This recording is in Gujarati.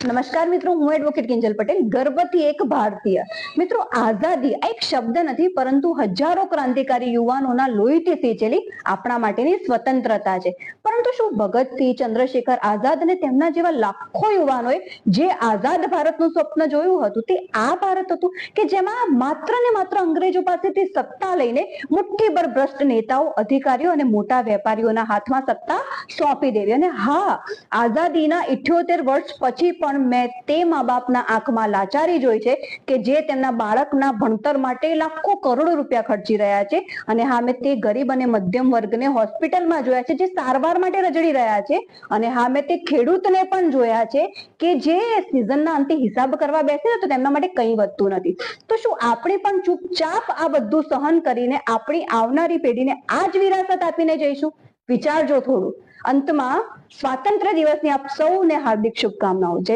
નમસ્કાર મિત્રો, હું એડવોકેટ કિંજલ પટેલ. ગર્વથી એક ભારતીય. મિત્રો, આઝાદી આ એક શબ્દ નથી, પરંતુ હજારો ક્રાંતિકારી યુવાનોના લોહીથી સિંચેલી આપણા માટેની સ્વતંત્રતા છે. પરંતુ શું ભગતસિંહ, ચંદ્રશેખર આઝાદ અને તેમના જેવા લાખો યુવાનોએ જે આઝાદ ભારતનું સ્વપ્ન જોયું હતું તે આ ભારત હતું કે જેમાં માત્ર ને માત્ર અંગ્રેજો પાસેથી સત્તા લઈને મુઠ્ઠીભર ભ્રષ્ટ નેતાઓ, અધિકારીઓ અને મોટા વેપારીઓના હાથમાં સત્તા સોંપી દેવી? અને હા, આઝાદીના 78 વર્ષ પછી પણ મેં તે મા બાપના આંખમાં લાચારી જોઈ છે કે જે તેમના બાળકના ભણતર માટે લાખો કરોડો રૂપિયા ખર્ચી રહ્યા છે. અને હા, મેં તે ગરીબ અને મધ્યમ વર્ગને હોસ્પિટલમાં જોયા છે જે સારવાર માટે રજડી રહ્યા છે. અને હા, મેં તે ખેડૂતને પણ જોયા છે કે જે સિઝનના અંતે હિસાબ કરવા બેસે ને તો તેમના માટે કંઈ વધતું નથી. તો શું આપણે પણ ચૂપચાપ આ બધું સહન કરીને આપણી આવનારી પેઢીને આ જ વિરાસત આપીને જઈશું? વિચારજો થોડું. અંતમાં સ્વાતંત્ર્ય દિવસની આપ સૌને હાર્દિક શુભકામનાઓ. જય